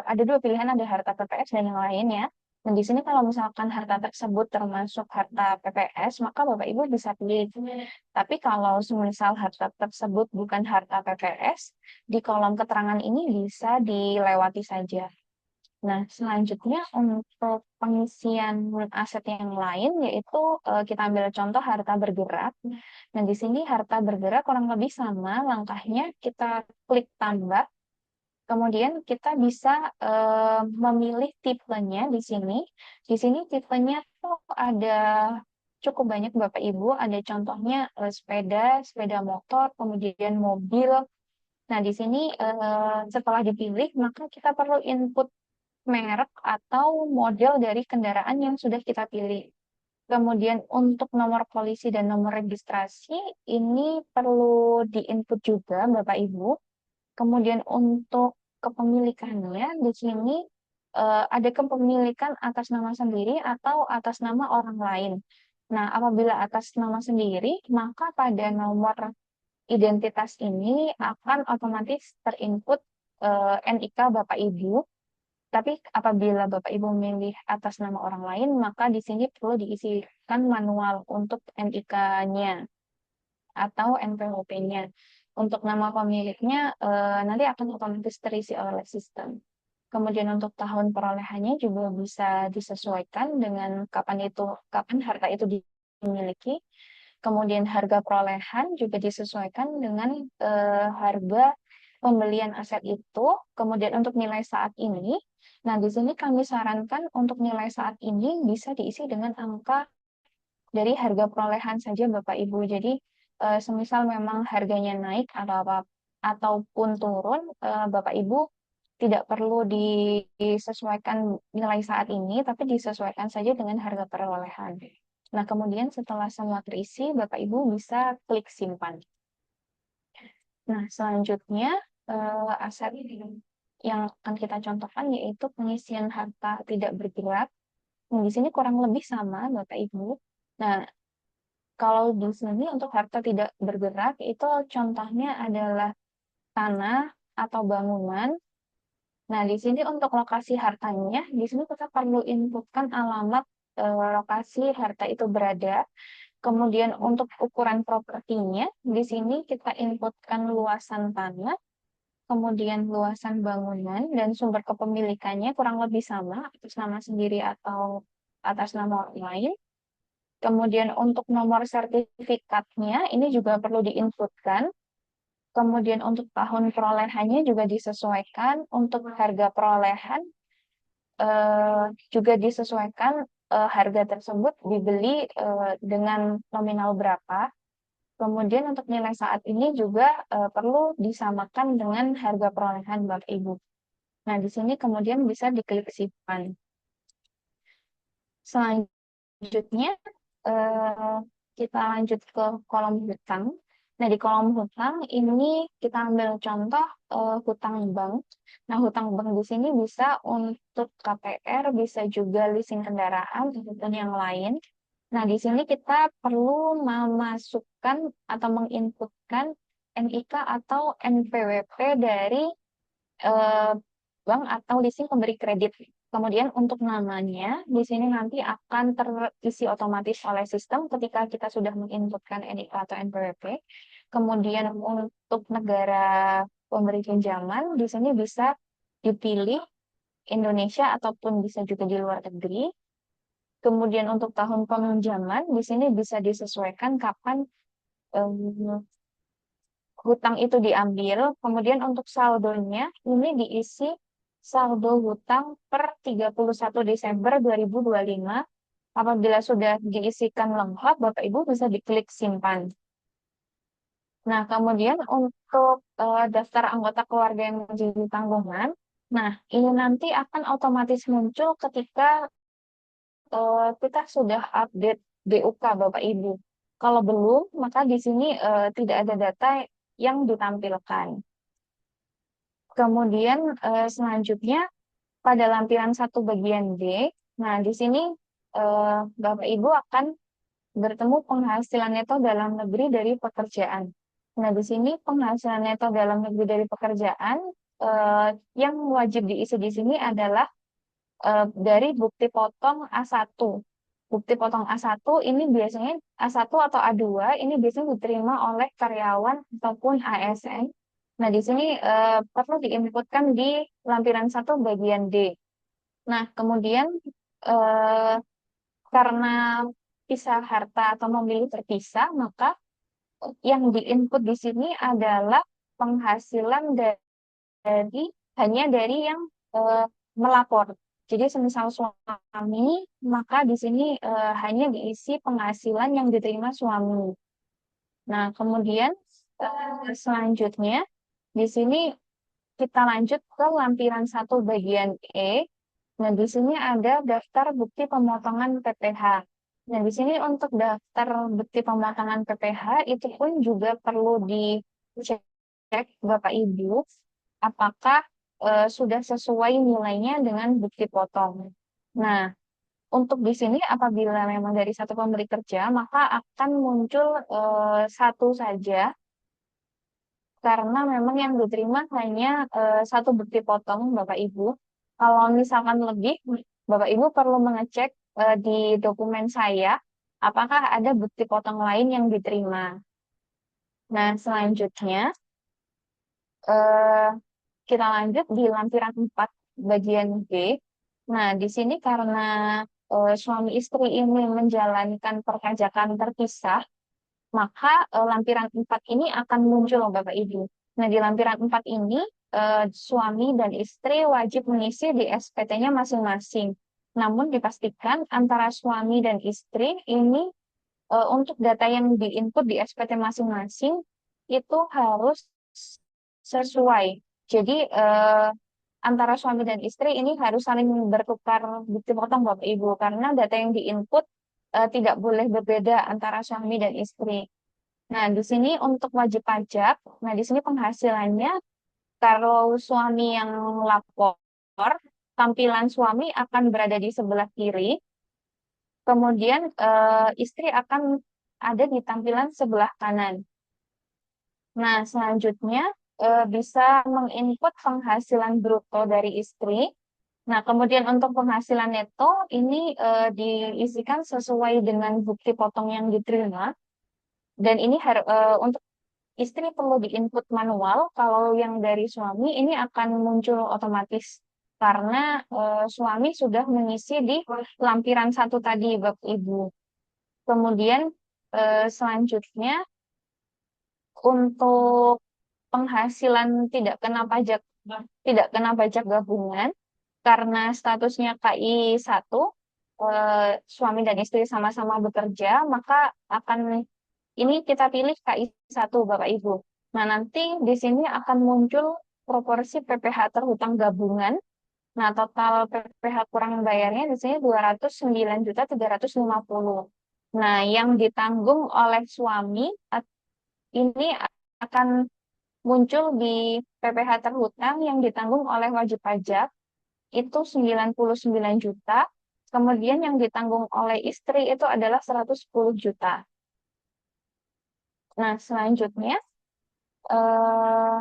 ada dua pilihan, ada harta PPS dan yang lainnya. Dan di sini kalau misalkan harta tersebut termasuk harta PPS, maka Bapak Ibu bisa pilih. Tapi kalau semisal harta tersebut bukan harta PPS, di kolom keterangan ini bisa dilewati saja. Nah, selanjutnya untuk pengisian aset yang lain yaitu kita ambil contoh harta bergerak. Nah, di sini harta bergerak kurang lebih sama langkahnya, kita klik tambah. Kemudian kita bisa memilih tipenya di sini. Di sini tipenya tuh ada cukup banyak Bapak Ibu, ada contohnya sepeda, sepeda motor, kemudian mobil, Nah, di sini setelah dipilih, maka kita perlu input merek atau model dari kendaraan yang sudah kita pilih. Kemudian untuk nomor polisi dan nomor registrasi ini perlu diinput juga Bapak Ibu. Kemudian untuk kepemilikannya di sini ada kepemilikan atas nama sendiri atau atas nama orang lain. Nah, apabila atas nama sendiri, maka pada nomor identitas ini akan otomatis terinput NIK Bapak Ibu. Tapi apabila Bapak Ibu memilih atas nama orang lain, maka di sini perlu diisikan manual untuk NIK-nya atau NPWP-nya. Untuk nama pemiliknya nanti akan otomatis terisi oleh sistem. Kemudian untuk tahun perolehannya juga bisa disesuaikan dengan kapan harta itu dimiliki. Kemudian harga perolehan juga disesuaikan dengan harga pembelian aset itu. Kemudian untuk nilai saat ini, nah di sini kami sarankan untuk nilai saat ini bisa diisi dengan angka dari harga perolehan saja Bapak Ibu. Jadi semisal memang harganya naik ataupun turun, Bapak Ibu tidak perlu disesuaikan nilai saat ini, tapi disesuaikan saja dengan harga perolehan. Nah, kemudian setelah semua terisi, Bapak Ibu bisa klik simpan. Nah, selanjutnya aset yang akan kita contohkan yaitu pengisian harta tidak bergerak. Nah, di sini kurang lebih sama, Bapak Ibu. Nah, kalau di sini untuk harta tidak bergerak itu contohnya adalah tanah atau bangunan. Nah, di sini untuk lokasi hartanya, di sini kita perlu inputkan alamat lokasi harta itu berada. Kemudian untuk ukuran propertinya, di sini kita inputkan luasan tanah, kemudian luasan bangunan, dan sumber kepemilikannya kurang lebih sama, atas nama sendiri atau atas nama orang lain. Kemudian untuk nomor sertifikatnya, ini juga perlu diinputkan. Kemudian untuk tahun perolehannya juga disesuaikan. Untuk harga perolehan juga disesuaikan harga tersebut dibeli dengan nominal berapa. Kemudian untuk nilai saat ini juga perlu disamakan dengan harga perolehan Bapak Ibu. Nah, di sini kemudian bisa diklik simpan. Selanjutnya eh, kita lanjut ke kolom hutang. Nah, di kolom hutang ini kita ambil contoh hutang bank. Nah, hutang bank di sini bisa untuk KPR, bisa juga leasing kendaraan, ataupun yang lain. Nah, di sini kita perlu memasukkan atau menginputkan NIK atau NPWP dari eh, bank atau leasing pemberi kredit. Kemudian untuk namanya, di sini nanti akan terisi otomatis oleh sistem ketika kita sudah menginputkan NIK atau NPWP. Kemudian untuk negara pemberi pinjaman, di sini bisa dipilih Indonesia ataupun bisa juga di luar negeri. Kemudian untuk tahun peminjaman, di sini bisa disesuaikan kapan em, hutang itu diambil. Kemudian untuk saldonya, ini diisi saldo hutang per 31 Desember 2025. Apabila sudah diisikan lengkap, Bapak Ibu bisa diklik simpan. Nah, kemudian untuk daftar anggota keluarga yang menjadi tanggungan, nah ini nanti akan otomatis muncul ketika kita sudah update BUK Bapak Ibu. Kalau belum, maka di sini tidak ada data yang ditampilkan. Kemudian selanjutnya pada lampiran 1 bagian D, nah di sini Bapak Ibu akan bertemu penghasilan neto dalam negeri dari pekerjaan. Nah, di sini penghasilan neto dalam negeri dari pekerjaan yang wajib diisi di sini adalah dari bukti potong A1. Bukti potong A1 ini biasanya A1 atau A2 ini biasanya diterima oleh karyawan ataupun ASN. Nah, di sini perlu diinputkan di lampiran 1 bagian D. Nah, kemudian eh, karena pisah harta atau memilih terpisah, maka yang diinput di sini adalah penghasilan dari hanya dari yang melapor. Jadi semisal suami, maka di sini hanya diisi penghasilan yang diterima suami. Nah, kemudian selanjutnya di sini kita lanjut ke lampiran 1 bagian E. Nah, di sini ada daftar bukti pemotongan PPh. Nah, di sini untuk daftar bukti pemotongan PPh itu pun juga perlu dicek Bapak Ibu apakah sudah sesuai nilainya dengan bukti potong. Nah, untuk di sini apabila memang dari satu pemberi kerja, maka akan muncul satu saja karena memang yang diterima hanya satu bukti potong Bapak Ibu. Kalau misalkan lebih, Bapak Ibu perlu mengecek di dokumen saya apakah ada bukti potong lain yang diterima. Nah, selanjutnya eh, kita lanjut di lampiran 4 bagian B. Nah, di sini karena suami istri ini menjalankan perpajakan terpisah, maka lampiran 4 ini akan muncul Bapak Ibu. Nah, di lampiran 4 ini suami dan istri wajib mengisi di SPT-nya masing-masing. Namun dipastikan antara suami dan istri ini untuk data yang diinput di SPT masing-masing itu harus sesuai. Jadi antara suami dan istri ini harus saling bertukar bukti potong Bapak Ibu karena data yang diinput tidak boleh berbeda antara suami dan istri. Nah, di sini untuk wajib pajak, nah di sini penghasilannya kalau suami yang lapor, tampilan suami akan berada di sebelah kiri, kemudian istri akan ada di tampilan sebelah kanan. Nah, selanjutnya bisa menginput penghasilan bruto dari istri. Nah, kemudian untuk penghasilan neto ini diisikan sesuai dengan bukti potong yang diterima. Dan ini untuk istri perlu diinput manual, kalau yang dari suami ini akan muncul otomatis karena suami sudah mengisi di lampiran 1 tadi, Bapak Ibu. Kemudian selanjutnya untuk penghasilan tidak kena pajak gabungan karena statusnya KI 1, suami dan istri sama-sama bekerja, maka akan ini kita pilih KI 1 Bapak Ibu. Nah, nanti di sini akan muncul proporsi PPh terhutang gabungan. Nah, total PPh kurang bayarnya di sini 209.350. Nah, yang ditanggung oleh suami ini akan muncul di PPh terhutang yang ditanggung oleh wajib pajak itu 99 juta. Kemudian yang ditanggung oleh istri itu adalah 110 juta. Nah, selanjutnya eh,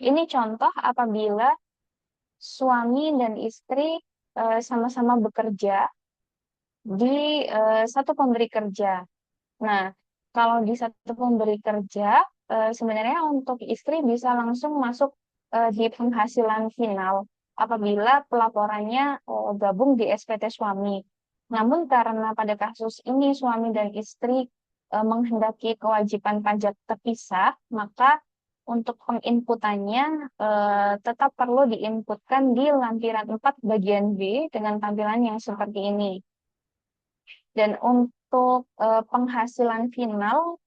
ini contoh apabila suami dan istri sama-sama bekerja di satu pemberi kerja. Nah, kalau di satu pemberi kerja, sebenarnya untuk istri bisa langsung masuk di penghasilan final apabila pelaporannya gabung di SPT suami. Namun karena pada kasus ini suami dan istri menghendaki kewajiban pajak terpisah, maka untuk penginputannya tetap perlu diinputkan di lampiran 4 bagian B dengan tampilan yang seperti ini. Dan untuk penghasilan final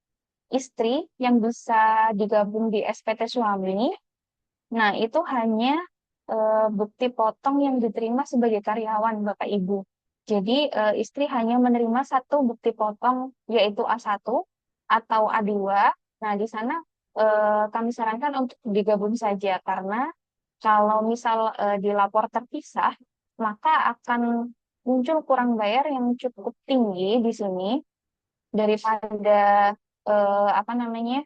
istri yang bisa digabung di SPT suami, nah itu hanya bukti potong yang diterima sebagai karyawan Bapak Ibu. Jadi istri hanya menerima satu bukti potong yaitu A1 atau A2. Nah, di sana kami sarankan untuk digabung saja karena kalau misal dilapor terpisah, maka akan muncul kurang bayar yang cukup tinggi di sini daripada apa namanya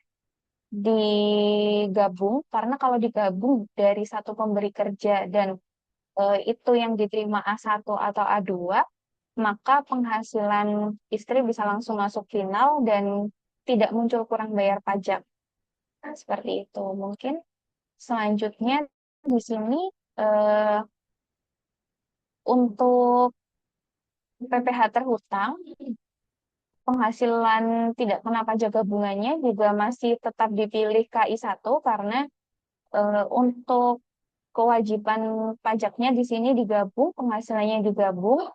digabung karena kalau digabung dari satu pemberi kerja dan itu yang diterima A1 atau A2 maka penghasilan istri bisa langsung masuk final dan tidak muncul kurang bayar pajak. Nah, seperti itu. Mungkin selanjutnya di sini eh, untuk PPh terhutang penghasilan tidak kena pajak gabungannya juga masih tetap dipilih KI 1 karena untuk kewajiban pajaknya di sini digabung, penghasilannya digabung,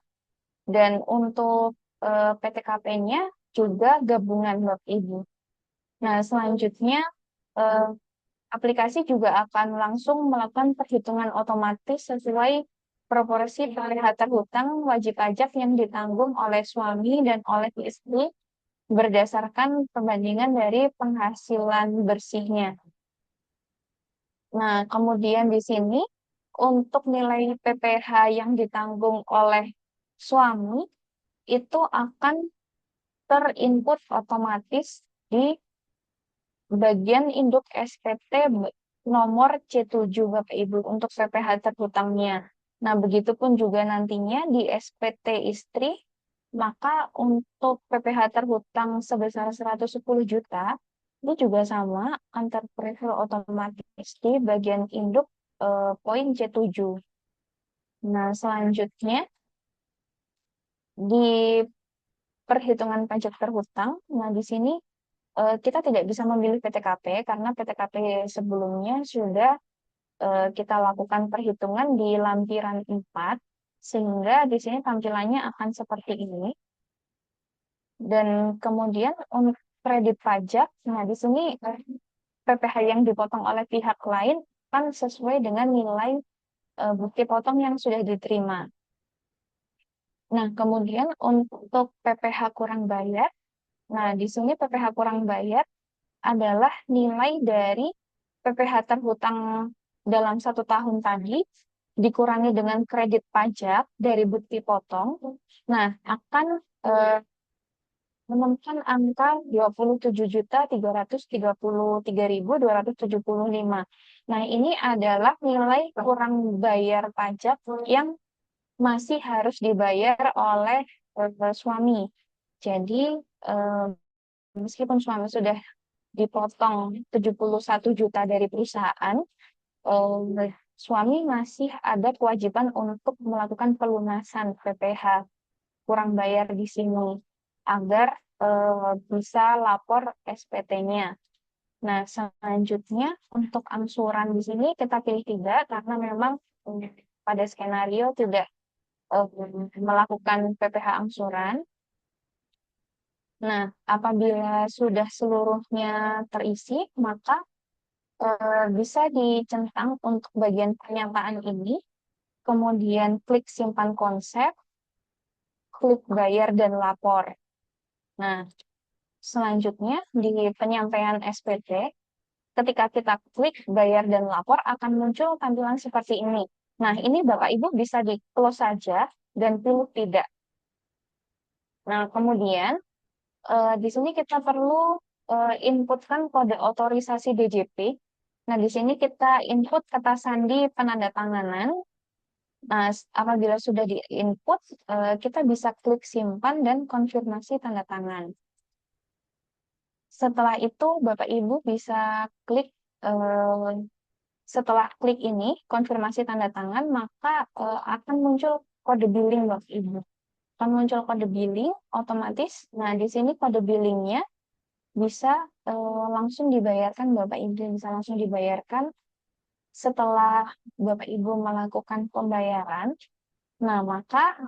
dan untuk PTKP-nya juga gabungan Bapak Ibu. Nah, selanjutnya eh, aplikasi juga akan langsung melakukan perhitungan otomatis sesuai proporsi PPh terhutang wajib pajak yang ditanggung oleh suami dan oleh istri berdasarkan perbandingan dari penghasilan bersihnya. Nah, kemudian di sini untuk nilai PPh yang ditanggung oleh suami itu akan terinput otomatis di bagian induk SPT nomor C7 Bapak Ibu untuk PPh terhutangnya. Nah, begitupun juga nantinya di SPT istri, maka untuk PPh terhutang sebesar 110 juta, ini juga sama, akan terprofil otomatis di bagian induk poin C7. Nah, selanjutnya di perhitungan pajak terhutang, nah di sini kita tidak bisa memilih PTKP karena PTKP sebelumnya sudah kita lakukan perhitungan di lampiran 4 sehingga di sini tampilannya akan seperti ini. Dan kemudian untuk kredit pajak, nah di sini PPh yang dipotong oleh pihak lain kan sesuai dengan nilai bukti potong yang sudah diterima. Nah, kemudian untuk PPh kurang bayar, nah di sini PPh kurang bayar adalah nilai dari PPh terhutang dalam 1 tahun tadi dikurangi dengan kredit pajak dari bukti potong. Nah, akan menemukan angka 27.333.275. Nah, ini adalah nilai kurang bayar pajak yang masih harus dibayar oleh suami. Jadi, eh, meskipun suami sudah dipotong 71 juta dari perusahaan, suami masih ada kewajiban untuk melakukan pelunasan PPh kurang bayar di sini agar bisa lapor SPT-nya. Nah, selanjutnya untuk angsuran di sini kita pilih 3 karena memang pada skenario tidak melakukan PPh angsuran. Nah, apabila sudah seluruhnya terisi, maka bisa dicentang untuk bagian pernyataan ini, kemudian klik simpan konsep, klik bayar dan lapor. Nah, selanjutnya di penyampaian SPT, ketika kita klik bayar dan lapor akan muncul tampilan seperti ini. Nah, ini Bapak Ibu bisa di close saja dan pilih tidak. Nah, kemudian di sini kita perlu inputkan kode otorisasi DJP. Nah, di sini kita input kata sandi penandatanganan. Nah, apabila sudah di-input, kita bisa klik simpan dan konfirmasi tanda tangan. Setelah itu, Bapak Ibu bisa klik, setelah klik ini, konfirmasi tanda tangan, maka akan muncul kode billing Bapak Ibu. Akan muncul kode billing otomatis. Nah, di sini kode billingnya bisa langsung dibayarkan Bapak Ibu, bisa langsung dibayarkan setelah Bapak Ibu melakukan pembayaran. Nah, maka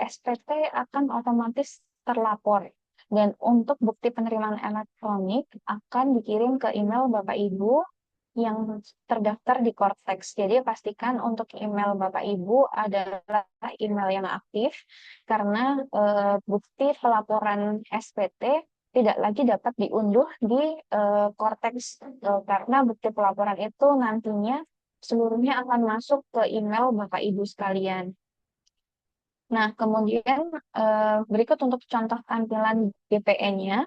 SPT akan otomatis terlapor. Dan untuk bukti penerimaan elektronik akan dikirim ke email Bapak Ibu yang terdaftar di Cortex. Jadi pastikan untuk email Bapak Ibu adalah email yang aktif karena bukti pelaporan SPT tidak lagi dapat diunduh di Cortex karena bukti pelaporan itu nantinya seluruhnya akan masuk ke email Bapak Ibu sekalian. Nah, kemudian berikut untuk contoh tampilan BPN-nya.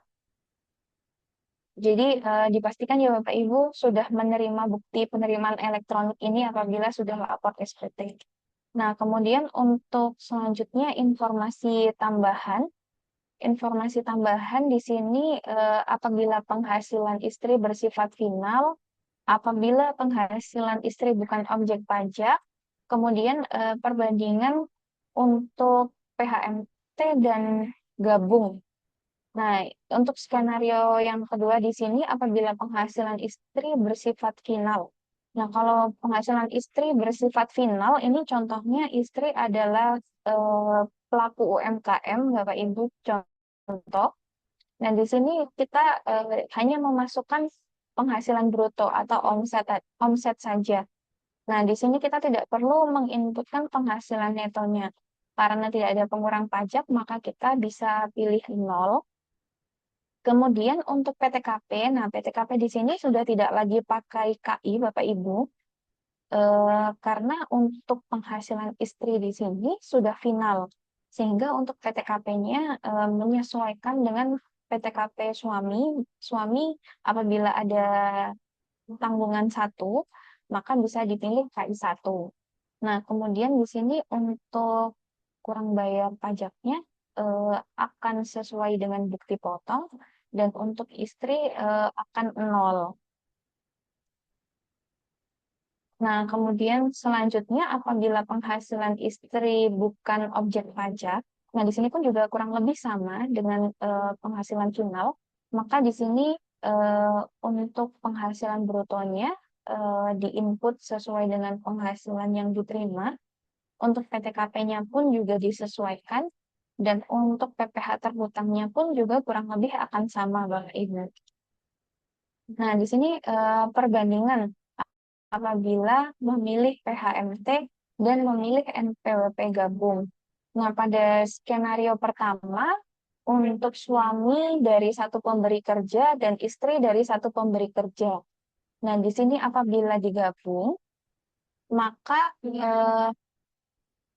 Jadi dipastikan ya Bapak Ibu sudah menerima bukti penerimaan elektronik ini apabila sudah lapor SPT. Nah, kemudian untuk selanjutnya informasi tambahan. Informasi tambahan di sini apabila penghasilan istri bersifat final, apabila penghasilan istri bukan objek pajak, kemudian perbandingan untuk PHMT dan gabung. Nah, untuk skenario yang kedua di sini apabila penghasilan istri bersifat final. Nah, kalau penghasilan istri bersifat final, ini contohnya istri adalah pelaku UMKM, Bapak Ibu contoh. Nah, di sini kita hanya memasukkan penghasilan bruto atau omset saja. Nah, di sini kita tidak perlu menginputkan penghasilan netonya. Karena tidak ada pengurang pajak, maka kita bisa pilih nol. Kemudian untuk PTKP, nah PTKP di sini sudah tidak lagi pakai KI, Bapak Ibu, karena untuk penghasilan istri di sini sudah final. Sehingga untuk PTKP-nya menyesuaikan dengan PTKP suami. Suami apabila ada tanggungan satu, maka bisa dipilih KI satu. Nah, kemudian di sini untuk kurang bayar pajaknya akan sesuai dengan bukti potong dan untuk istri akan nol. Nah, kemudian selanjutnya apabila penghasilan istri bukan objek pajak, nah di sini pun juga kurang lebih sama dengan penghasilan final, maka di sini eh, untuk penghasilan brutonya diinput sesuai dengan penghasilan yang diterima, untuk PTKP-nya pun juga disesuaikan, dan untuk PPh terhutangnya pun juga kurang lebih akan sama, Bapak Ibu. Nah, di sini perbandingan apabila memilih PHMT dan memilih NPWP gabung. Nah, pada skenario pertama, untuk suami dari satu pemberi kerja dan istri dari satu pemberi kerja. Nah, di sini apabila digabung, maka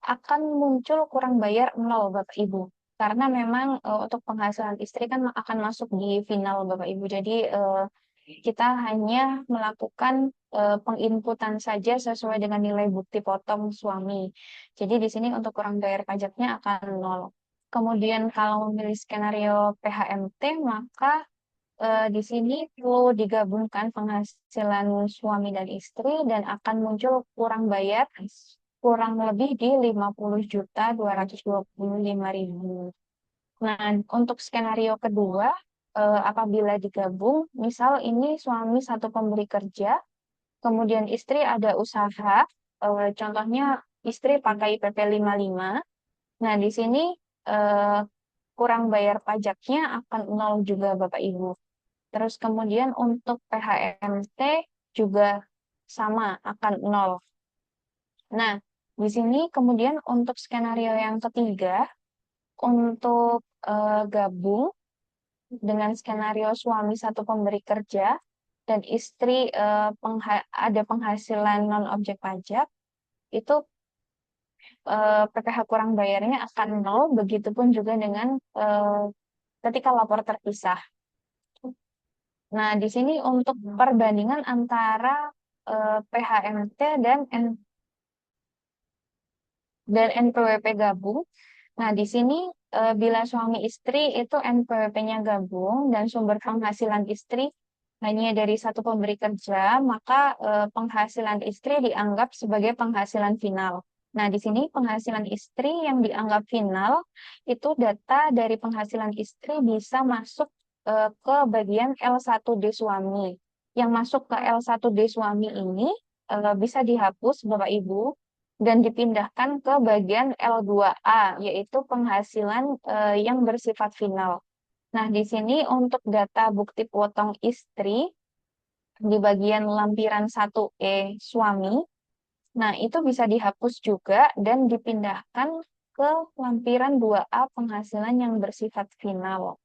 akan muncul kurang bayar nol, Bapak Ibu. Karena memang untuk penghasilan istri kan akan masuk di final, Bapak Ibu. Jadi kita hanya melakukan penginputan saja sesuai dengan nilai bukti potong suami. Jadi di sini untuk kurang bayar pajaknya akan nol. Kemudian kalau memilih skenario PHMT, maka di sini perlu digabungkan penghasilan suami dan istri dan akan muncul kurang bayar kurang lebih di 50.225.000. Nah, untuk skenario kedua, apabila digabung, misal ini suami satu pemberi kerja, kemudian istri ada usaha, contohnya istri pakai PP 55. Nah, di sini eh, kurang bayar pajaknya akan nol juga, Bapak Ibu. Terus kemudian untuk PHMT juga sama, akan nol. Nah, di sini kemudian untuk skenario yang ketiga, untuk gabung dengan skenario suami satu pemberi kerja dan istri ada penghasilan non objek pajak, itu PPh kurang bayarnya akan nol, begitupun juga dengan ketika lapor terpisah. Nah, di sini untuk perbandingan antara PHMT dan NPWP gabung. Nah, di sini bila suami istri itu NPWP-nya gabung dan sumber penghasilan istri hanya dari satu pemberi kerja, maka penghasilan istri dianggap sebagai penghasilan final. Nah, di sini penghasilan istri yang dianggap final itu data dari penghasilan istri bisa masuk ke bagian L1D suami. Yang masuk ke L1D suami ini bisa dihapus, Bapak Ibu, dan dipindahkan ke bagian L2A, yaitu penghasilan yang bersifat final. Nah, di sini untuk data bukti potong istri di bagian lampiran 1E suami, nah itu bisa dihapus juga dan dipindahkan ke lampiran 2A penghasilan yang bersifat final.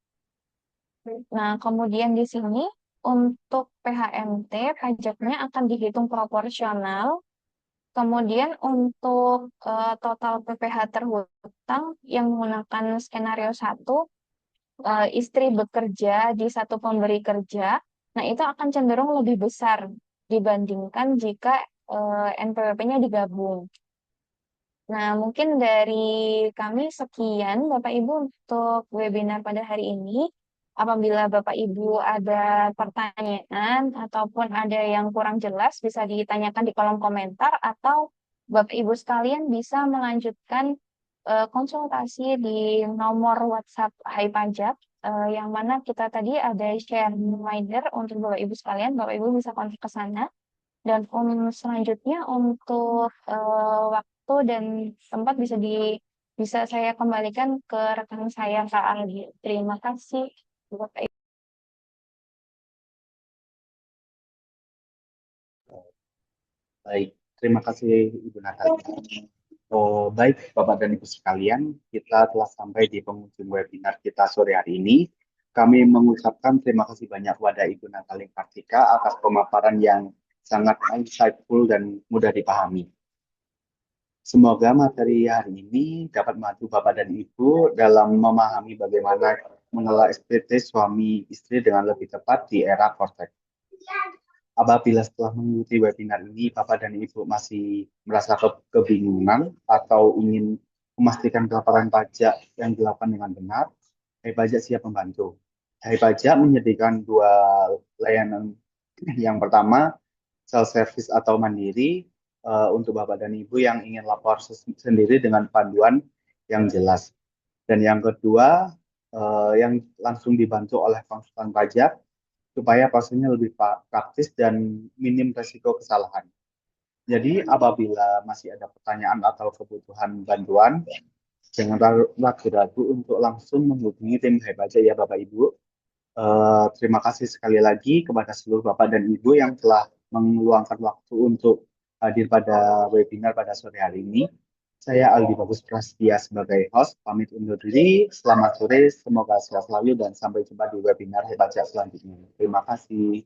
Nah, kemudian di sini untuk PHMT pajaknya akan dihitung proporsional. Kemudian untuk total PPh terhutang yang menggunakan skenario satu, istri bekerja di satu pemberi kerja, nah itu akan cenderung lebih besar dibandingkan jika NPWP-nya digabung. Nah, mungkin dari kami sekian, Bapak Ibu, untuk webinar pada hari ini. Apabila Bapak Ibu ada pertanyaan ataupun ada yang kurang jelas, bisa ditanyakan di kolom komentar, atau Bapak Ibu sekalian bisa melanjutkan konsultasi di nomor WhatsApp Hai Pajak, yang mana kita tadi ada share reminder untuk Bapak Ibu sekalian. Bapak Ibu bisa kontak ke sana. Dan selanjutnya untuk waktu dan tempat bisa saya kembalikan ke rekan saya Kak Aldi. Terima kasih. Bapak Baik, terima kasih Ibu Natalia. Oh, baik, Bapak dan Ibu sekalian, kita telah sampai di penghujung webinar kita sore hari ini. Kami mengucapkan terima kasih banyak kepada Ibu Natalia Kartika atas pemaparan yang sangat insightful dan mudah dipahami. Semoga materi hari ini dapat membantu Bapak dan Ibu dalam memahami bagaimana mengelola SPT suami istri dengan lebih tepat di era Cortex. Apabila setelah mengikuti webinar ini, Bapak dan Ibu masih merasa kebingungan atau ingin memastikan pelaporan pajak yang dilakukan dengan benar, Hai Pajak siap membantu. Hai Pajak menyediakan dua layanan. Yang pertama, self-service atau mandiri untuk Bapak dan Ibu yang ingin lapor sendiri dengan panduan yang jelas. Dan yang kedua, yang langsung dibantu oleh konsultan pajak supaya prosesnya lebih praktis dan minim resiko kesalahan. Jadi apabila masih ada pertanyaan atau kebutuhan bantuan, jangan ragu-ragu untuk langsung menghubungi tim Hai Pajak ya Bapak Ibu. Terima kasih sekali lagi kepada seluruh Bapak dan Ibu yang telah meluangkan waktu untuk hadir pada webinar pada sore hari ini. Saya Aldi Bagus Prasetya sebagai host, pamit undur diri. Selamat sore, semoga sehat selalu dan sampai jumpa di webinar Hai Pajak selanjutnya. Terima kasih.